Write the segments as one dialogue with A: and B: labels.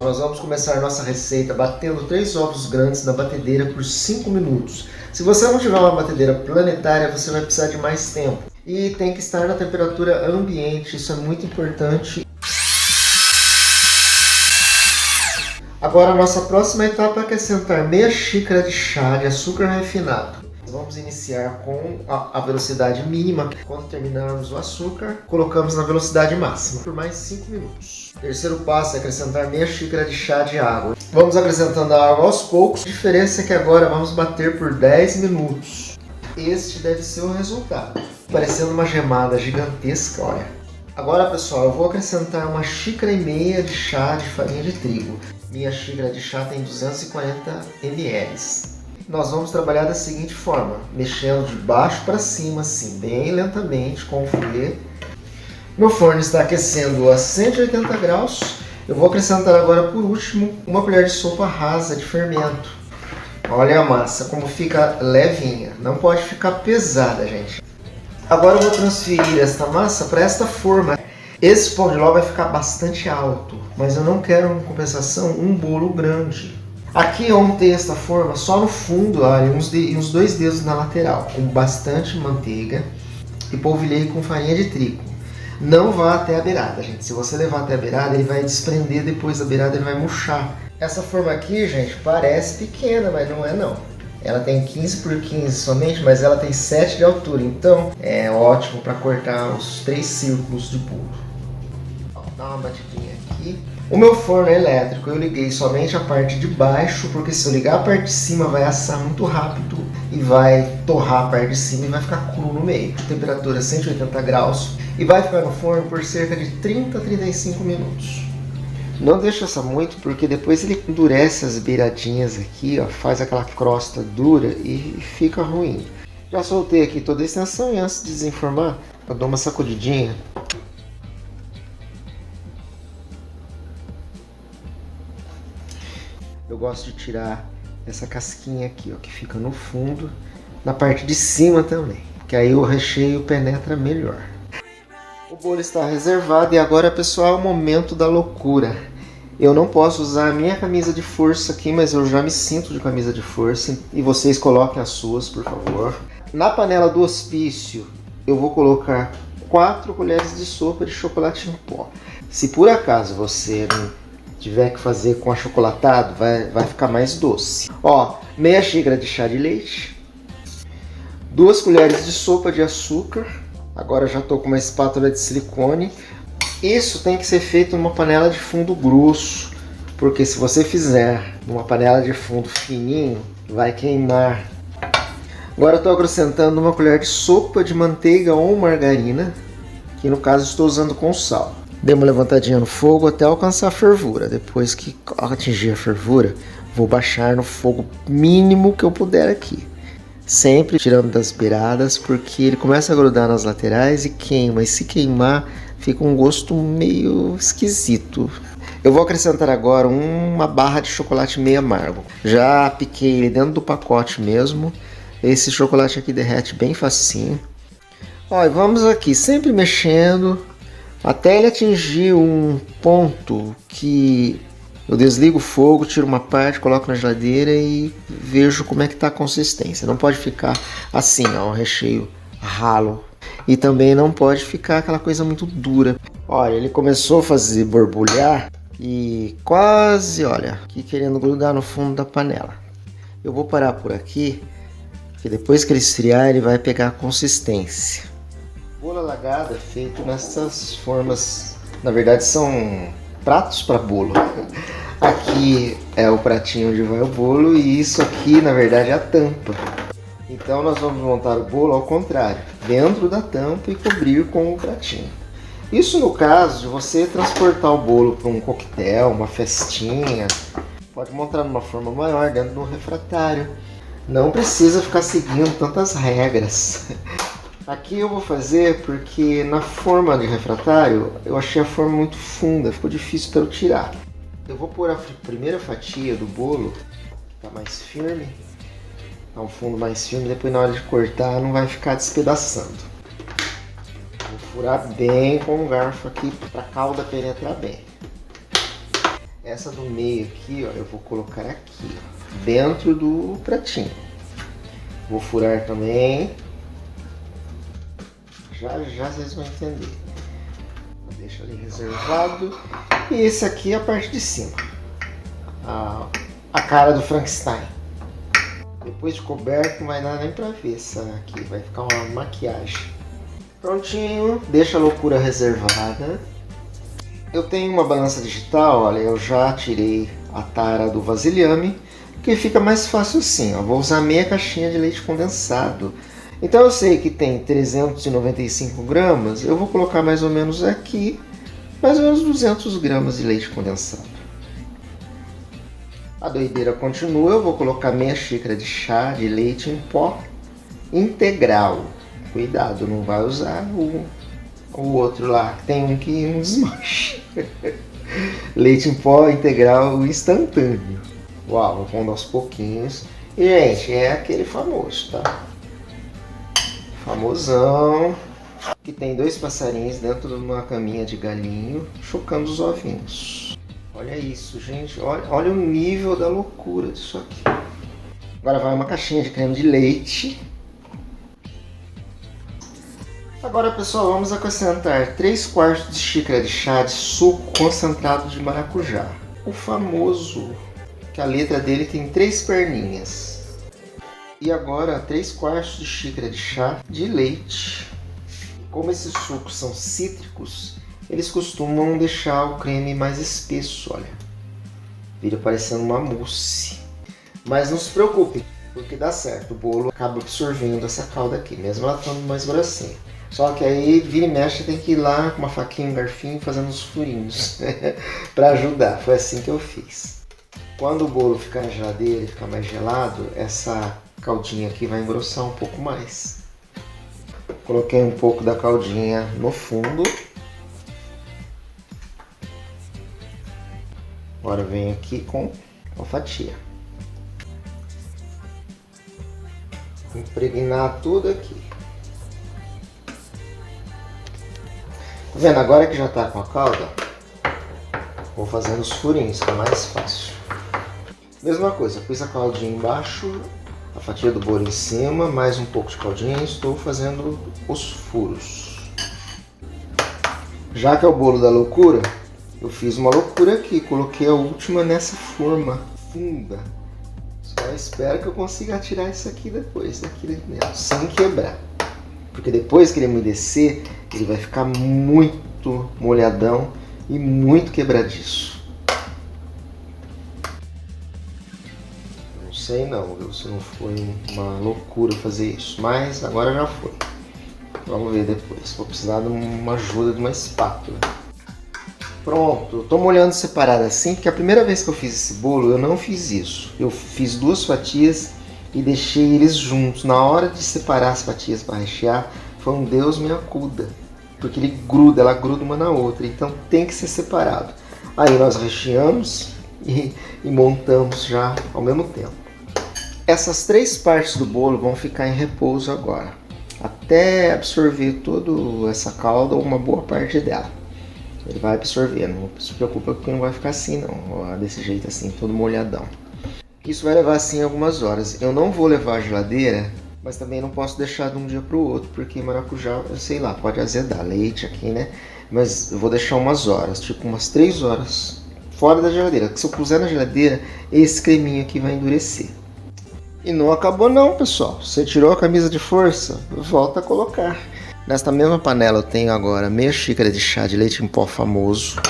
A: Nós vamos começar nossa receita batendo 3 ovos grandes na batedeira por 5 minutos. Se você não tiver uma batedeira planetária, você vai precisar de mais tempo. E tem que estar na temperatura ambiente, isso é muito importante. Agora a nossa próxima etapa é acrescentar meia xícara de chá de açúcar refinado. Vamos iniciar com a velocidade mínima. Quando terminarmos o açúcar, colocamos na velocidade máxima por mais 5 minutos. Terceiro passo é acrescentar meia xícara de chá de água. Vamos acrescentando a água aos poucos. A diferença é que agora vamos bater por 10 minutos. Este deve ser o resultado. Parecendo uma gemada gigantesca, olha. Agora, pessoal, eu vou acrescentar 1,5 xícaras de chá de farinha de trigo. Minha xícara de chá tem 240 ml. Nós vamos trabalhar da seguinte forma, mexendo de baixo para cima, assim, bem lentamente com o fouet. Meu forno está aquecendo a 180 graus. Eu vou acrescentar agora, por último, 1 colher de sopa rasa de fermento. Olha a massa, como fica levinha. Não pode ficar pesada, gente. Agora eu vou transferir esta massa para esta forma. Esse pão de ló vai ficar bastante alto, mas eu não quero, em compensação, um bolo grande. Aqui eu untei esta forma só no fundo, olha, uns 2 dedos na lateral, com bastante manteiga e polvilhei com farinha de trigo. Não vá até a beirada, gente. Se você levar até a beirada, ele vai desprender depois da beirada, ele vai murchar. Essa forma aqui, gente, parece pequena, mas não é não. Ela tem 15 por 15 somente, mas ela tem 7 de altura, então é ótimo para cortar os 3 círculos de bolo. Dá uma batidinha aqui. O meu forno é elétrico, eu liguei somente a parte de baixo, porque se eu ligar a parte de cima vai assar muito rápido e vai torrar a parte de cima e vai ficar cru no meio. Temperatura 180 graus e vai ficar no forno por cerca de 30 a 35 minutos. Não deixa assar muito, porque depois ele endurece as beiradinhas aqui, ó, faz aquela crosta dura e fica ruim. Já soltei aqui toda a extensão e antes de desenformar, eu dou uma sacudidinha. Eu gosto de tirar essa casquinha aqui, ó, que fica no fundo, na parte de cima também, que aí o recheio penetra melhor. O bolo está reservado e agora, pessoal, é o momento da loucura. Eu não posso usar a minha camisa de força aqui, mas eu já me sinto de camisa de força e vocês coloquem as suas, por favor. Na panela do hospício, eu vou colocar 4 colheres de sopa de chocolate em pó. Se por acaso você tiver que fazer com achocolatado, vai ficar mais doce. Ó, meia xícara de chá de leite, 2 colheres de sopa de açúcar. Agora já estou com uma espátula de silicone. Isso tem que ser feito numa panela de fundo grosso, porque se você fizer numa panela de fundo fininho, vai queimar. Agora eu estou acrescentando 1 colher de sopa de manteiga ou margarina, que no caso estou usando com sal. Dei uma levantadinha no fogo até alcançar a fervura. Depois que atingir a fervura, vou baixar no fogo mínimo que eu puder aqui. Sempre tirando das beiradas, porque ele começa a grudar nas laterais e queima. E se queimar, fica um gosto meio esquisito. Eu vou acrescentar agora uma barra de chocolate meio amargo. Já piquei ele dentro do pacote mesmo. Esse chocolate aqui derrete bem facinho. Ó, e vamos aqui, sempre mexendo até ele atingir um ponto que eu desligo o fogo, tiro uma parte, coloco na geladeira e vejo como é que está a consistência. Não pode ficar assim, ó, um recheio ralo. E também não pode ficar aquela coisa muito dura. Olha, ele começou a fazer borbulhar e quase, olha, aqui querendo grudar no fundo da panela. Eu vou parar por aqui, porque depois que ele esfriar, ele vai pegar a consistência. Bolo alagado é feito nessas formas, na verdade são pratos para bolo. Aqui é o pratinho onde vai o bolo e isso aqui na verdade é a tampa. Então nós vamos montar o bolo ao contrário, dentro da tampa e cobrir com o pratinho. Isso no caso de você transportar o bolo para um coquetel, uma festinha, pode montar numa forma maior dentro de um refratário. Não precisa ficar seguindo tantas regras. Aqui eu vou fazer porque na forma de refratário eu achei a forma muito funda, ficou difícil para eu tirar. Eu vou pôr a primeira fatia do bolo, que está mais firme, tá um fundo mais firme, depois na hora de cortar não vai ficar despedaçando. Vou furar bem com o garfo aqui para a calda penetrar bem. Essa do meio aqui, ó, eu vou colocar aqui, ó, dentro do pratinho. Vou furar também. Já já vocês vão entender. Deixa ali reservado. E esse aqui é a parte de cima. A cara do Frankenstein. Depois de coberto não vai dar nem pra ver essa aqui. Vai ficar uma maquiagem. Prontinho. Deixa a loucura reservada. Eu tenho uma balança digital, olha, eu já tirei a tara do vasilhame, que fica mais fácil assim, ó. Vou usar meia caixinha de leite condensado. Então eu sei que tem 395 gramas, eu vou colocar mais ou menos aqui, mais ou menos 200 gramas de leite condensado. A doideira continua, eu vou colocar meia xícara de chá de leite em pó integral. Cuidado, não vai usar o outro lá, tem um que não desmancha. Leite em pó integral instantâneo. Uau, vou pondo aos pouquinhos. E, gente, é aquele famoso, tá? Famosão. Que tem 2 passarinhos dentro de uma caminha de galinho, chocando os ovinhos. Olha isso, gente. Olha o nível da loucura disso aqui. Agora vai uma caixinha de creme de leite. Agora, pessoal, vamos acrescentar 3/4 de xícara de chá de suco concentrado de maracujá. O famoso, que a letra dele tem 3 perninhas. E agora 3/4 de xícara de chá de leite. Como esses sucos são cítricos, eles costumam deixar o creme mais espesso, olha. Vira parecendo uma mousse. Mas não se preocupe, porque dá certo. O bolo acaba absorvendo essa calda aqui, mesmo ela estando mais grossinha. Só que aí, vira e mexe, tem que ir lá com uma faquinha e um garfinho fazendo uns furinhos para ajudar. Foi assim que eu fiz. Quando o bolo ficar na geladeira e ficar mais gelado, essa caldinha aqui vai engrossar um pouco mais. Coloquei um pouco da caldinha no fundo. Agora venho aqui com uma fatia. Impregnar tudo aqui. Tá vendo? Agora que já está com a calda, vou fazendo os furinhos, que é mais fácil. Mesma coisa, pus a caldinha embaixo, a fatia do bolo em cima, mais um pouco de caldinha e estou fazendo os furos. Já que é o bolo da loucura, eu fiz uma loucura aqui, coloquei a última nessa forma funda. Só espero que eu consiga tirar isso aqui depois, daqui dentro, sem quebrar. Porque depois que ele umedecer, ele vai ficar muito molhadão e muito quebradiço. Não sei não, viu, se não foi uma loucura fazer isso, mas agora já foi. Vamos ver depois, vou precisar de uma ajuda de uma espátula. Pronto, estou molhando separado assim, porque a primeira vez que eu fiz esse bolo eu não fiz isso. Eu fiz 2 fatias e deixei eles juntos. Na hora de separar as fatias para rechear, foi um Deus me acuda, porque ela gruda uma na outra, então tem que ser separado. Aí nós recheamos e montamos já ao mesmo tempo. Essas 3 partes do bolo vão ficar em repouso agora, até absorver toda essa calda ou uma boa parte dela. Ele vai absorver, não se preocupa porque não vai ficar assim não, desse jeito assim, todo molhadão. Isso vai levar assim algumas horas. Eu não vou levar à geladeira, mas também não posso deixar de um dia para o outro, porque maracujá, eu sei lá, pode azedar leite aqui, né? Mas eu vou deixar umas horas, tipo umas 3 horas fora da geladeira. Porque se eu puser na geladeira, esse creminho aqui vai endurecer. E não acabou não, pessoal. Você tirou a camisa de força, volta a colocar. Nesta mesma panela eu tenho agora meia xícara de chá de leite em pó famoso.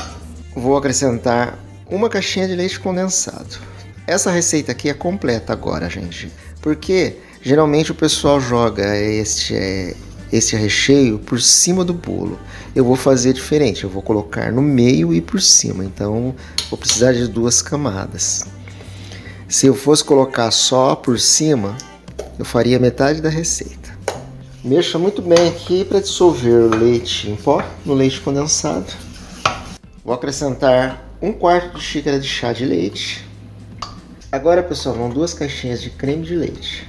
A: Vou acrescentar uma caixinha de leite condensado. Essa receita aqui é completa agora, gente, porque geralmente o pessoal joga esse recheio por cima do bolo. Eu vou fazer diferente, eu vou colocar no meio e por cima, então vou precisar de 2 camadas. Se eu fosse colocar só por cima, eu faria metade da receita. Mexa muito bem aqui para dissolver o leite em pó no leite condensado. Vou acrescentar 1/4 de xícara de chá de leite. Agora, pessoal, vão 2 caixinhas de creme de leite.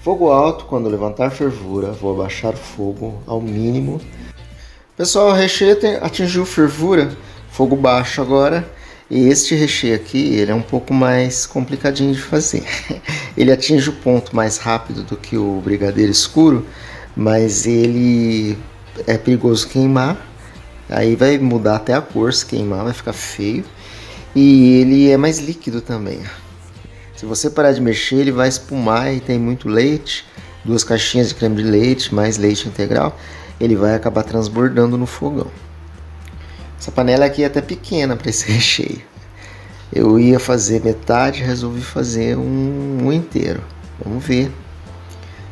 A: Fogo alto, quando levantar a fervura, vou abaixar o fogo ao mínimo. Pessoal, o recheio atingiu fervura, fogo baixo agora. E este recheio aqui, ele é um pouco mais complicadinho de fazer. Ele atinge o ponto mais rápido do que o brigadeiro escuro, mas ele é perigoso queimar. Aí vai mudar até a cor, se queimar vai ficar feio. E ele é mais líquido também. Se você parar de mexer, ele vai espumar e tem muito leite. 2 caixinhas de creme de leite, mais leite integral. Ele vai acabar transbordando no fogão. Essa panela aqui é até pequena para esse recheio. Eu ia fazer metade, resolvi fazer um inteiro. Vamos ver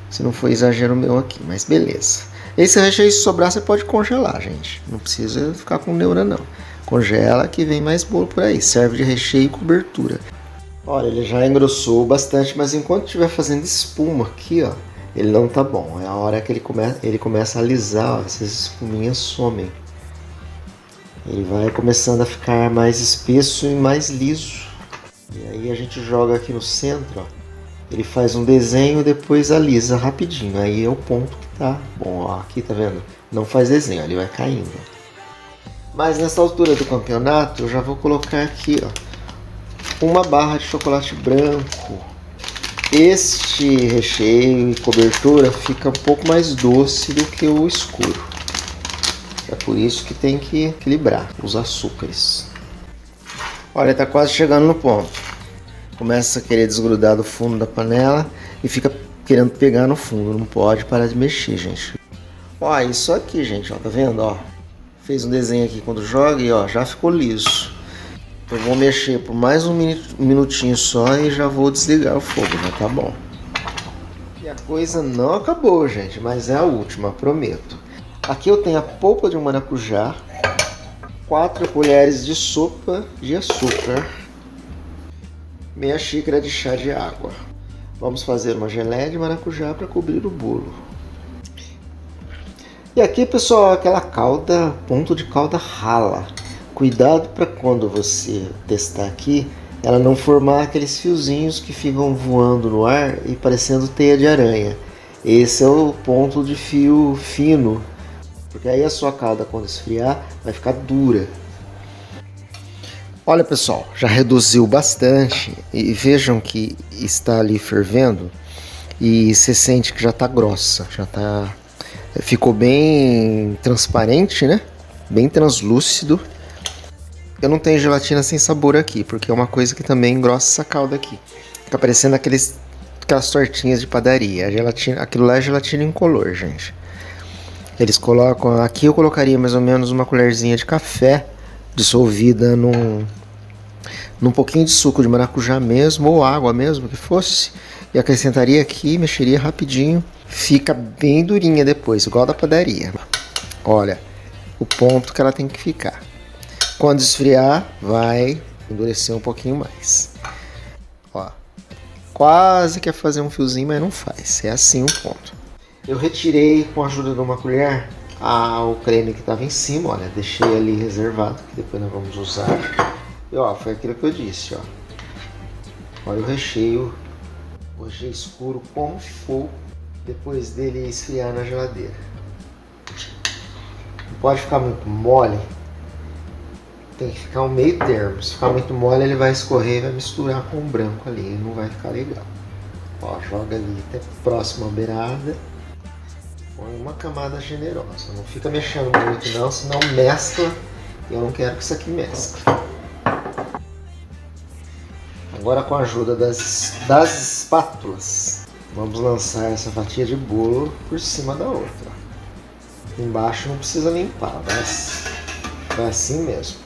A: se não foi exagero meu aqui, mas beleza. Esse recheio, se sobrar, você pode congelar, gente. Não precisa ficar com neura, não. Congela que vem mais bolo por aí. Serve de recheio e cobertura. Olha, ele já engrossou bastante, mas enquanto estiver fazendo espuma aqui, ó, ele não tá bom. É a hora que ele começa a alisar, ó, essas espuminhas somem. Ele vai começando a ficar mais espesso e mais liso. E aí a gente joga aqui no centro, ó. Ele faz um desenho e depois alisa rapidinho. Aí é o ponto que tá bom, ó. Aqui tá vendo? Não faz desenho, ele vai caindo. Mas nessa altura do campeonato eu já vou colocar aqui, ó, uma barra de chocolate branco. Este recheio e cobertura fica um pouco mais doce do que o escuro. É por isso que tem que equilibrar os açúcares. Olha, tá quase chegando no ponto. Começa a querer desgrudar do fundo da panela e fica querendo pegar no fundo. Não pode parar de mexer, gente. Ó, isso aqui, gente, ó, tá vendo? Ó, fez um desenho aqui quando joga e ó, já ficou liso. Eu vou mexer por mais um minutinho só e já vou desligar o fogo, já tá bom. E a coisa não acabou, gente, mas é a última, prometo. Aqui eu tenho a polpa de um maracujá, 4 colheres de sopa de açúcar, meia xícara de chá de água. Vamos fazer uma geleia de maracujá para cobrir o bolo. E aqui, pessoal, aquela calda, ponto de calda rala. Cuidado para quando você testar aqui, ela não formar aqueles fiozinhos que ficam voando no ar e parecendo teia de aranha. Esse é o ponto de fio fino. Porque aí a sua calda, quando esfriar, vai ficar dura. Olha, pessoal, já reduziu bastante. E vejam que está ali fervendo. E você sente que já está grossa. Ficou bem transparente, né? Bem translúcido. Eu não tenho gelatina sem sabor aqui, porque é uma coisa que também engrossa essa calda aqui. Fica parecendo aquelas tortinhas de padaria. A gelatina, aquilo lá é gelatina incolor, gente. Eles colocam, aqui eu colocaria mais ou menos uma colherzinha de café dissolvida num pouquinho de suco de maracujá mesmo, ou água mesmo que fosse, e acrescentaria aqui, mexeria rapidinho, fica bem durinha depois, igual da padaria. Olha, o ponto que ela tem que ficar. Quando esfriar, vai endurecer um pouquinho mais. Ó, quase quer fazer um fiozinho, mas não faz, é assim o ponto. Eu retirei com a ajuda de uma colher o creme que estava em cima, olha, deixei ali reservado, que depois nós vamos usar. E ó, foi aquilo que eu disse, ó. Olha o recheio escuro como ficou depois dele esfriar na geladeira. Não pode ficar muito mole, tem que ficar um meio termo. Se ficar muito mole, ele vai escorrer e vai misturar com o branco ali, não vai ficar legal. Ó, joga ali até próximo à beirada. Põe uma camada generosa, não fica mexendo muito não, senão mescla, e eu não quero que isso aqui mescle. Agora, com a ajuda das espátulas, vamos lançar essa fatia de bolo por cima da outra. Embaixo não precisa limpar, vai assim mesmo.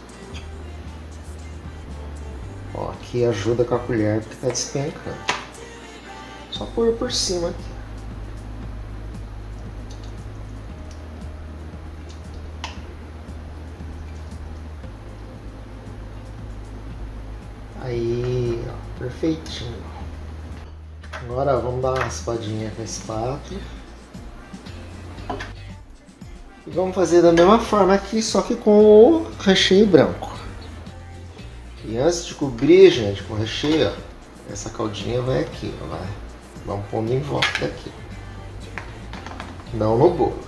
A: Ó, aqui ajuda com a colher porque está despencando. Só pôr por cima aqui. Aí, ó, perfeitinho. Agora vamos dar uma raspadinha com a espátula. E vamos fazer da mesma forma aqui, só que com o recheio branco. E antes de cobrir, gente, com o recheio, ó, essa caldinha vai aqui, ó, vai. Vamos pondo em volta aqui. Não no bolo.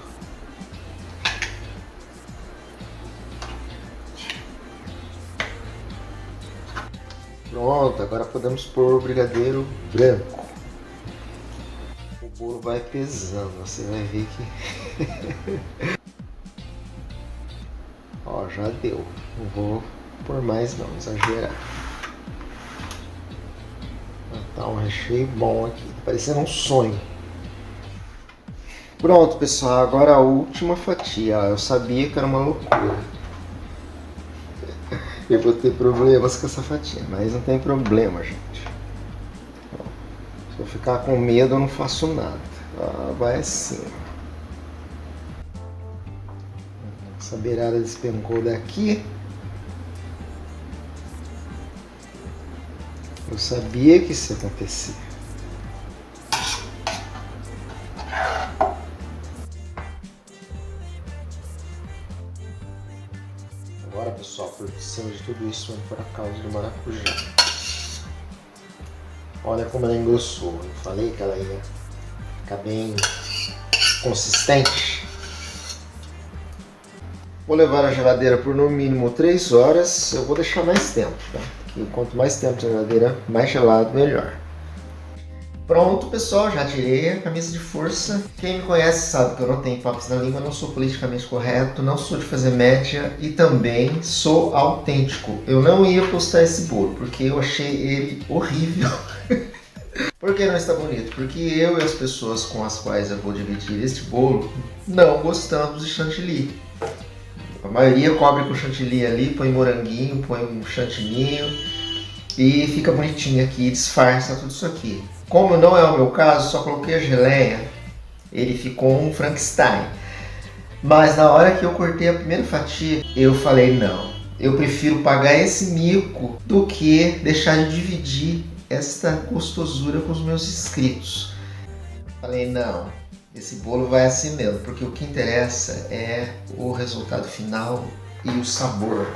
A: Pronto, agora podemos pôr o brigadeiro branco. O bolo vai pesando, você vai ver que... Ó, já deu. Não vou pôr mais não, exagerar. Tá um recheio bom aqui, tá parecendo um sonho. Pronto, pessoal, agora a última fatia. Eu sabia que era uma loucura. Eu vou ter problemas com essa fatia, mas não tem problema, gente. Se eu ficar com medo, eu não faço nada. Vai assim. Essa beirada despencou daqui. Eu sabia que isso ia acontecer. Agora, pessoal, por cima de tudo isso, vamos pôr a calda de maracujá. Olha como ela engrossou. Eu falei que ela ia ficar bem consistente. Vou levar a geladeira por no mínimo 3 horas. Eu vou deixar mais tempo, tá? Porque quanto mais tempo na geladeira, mais gelado, melhor. Pronto, pessoal, já tirei a camisa de força. Quem me conhece sabe que eu não tenho papas na língua, não sou politicamente correto, não sou de fazer média e também sou autêntico. Eu não ia postar esse bolo, porque eu achei ele horrível. Por que não está bonito? Porque eu e as pessoas com as quais eu vou dividir este bolo não gostamos de chantilly. A maioria cobre com chantilly ali, põe moranguinho, põe um chantininho e fica bonitinho aqui, disfarça tudo isso aqui. Como não é o meu caso, só coloquei a geleia, ele ficou um Frankenstein. Mas na hora que eu cortei a primeira fatia, eu falei não, eu prefiro pagar esse mico do que deixar de dividir esta gostosura com os meus inscritos. Falei não, esse bolo vai assim mesmo, porque o que interessa é o resultado final e o sabor.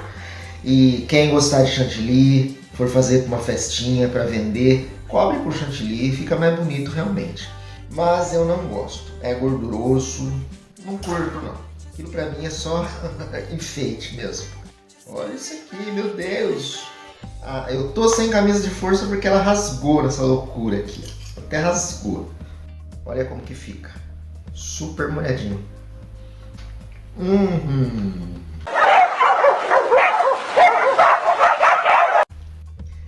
A: E quem gostar de chantilly, for fazer uma festinha para vender, cobre com chantilly, fica mais bonito realmente. Mas eu não gosto, é gorduroso, não curto não. Aquilo pra mim é só enfeite mesmo. Olha isso aqui, meu Deus! Eu tô sem camisa de força porque ela rasgou nessa loucura aqui. Até rasgou. Olha como que fica. Super molhadinho.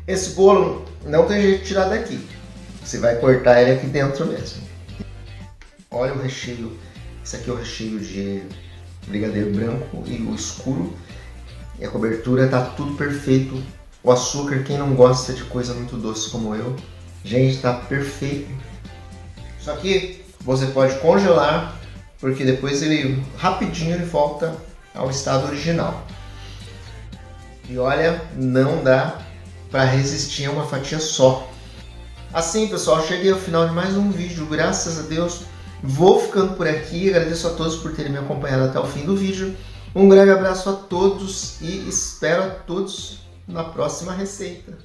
A: Esse bolo não tem jeito de tirar daqui. Você vai cortar ele aqui dentro mesmo. Olha o recheio. Esse aqui é o recheio de brigadeiro branco e o escuro. E a cobertura tá tudo perfeito. O açúcar, quem não gosta de coisa muito doce como eu, gente, tá perfeito. Isso aqui você pode congelar, porque depois ele rapidinho ele volta ao estado original. E olha, não dá para resistir a uma fatia só. Assim, pessoal, cheguei ao final de mais um vídeo, graças a Deus. Vou ficando por aqui, agradeço a todos por terem me acompanhado até o fim do vídeo. Um grande abraço a todos e espero a todos na próxima receita.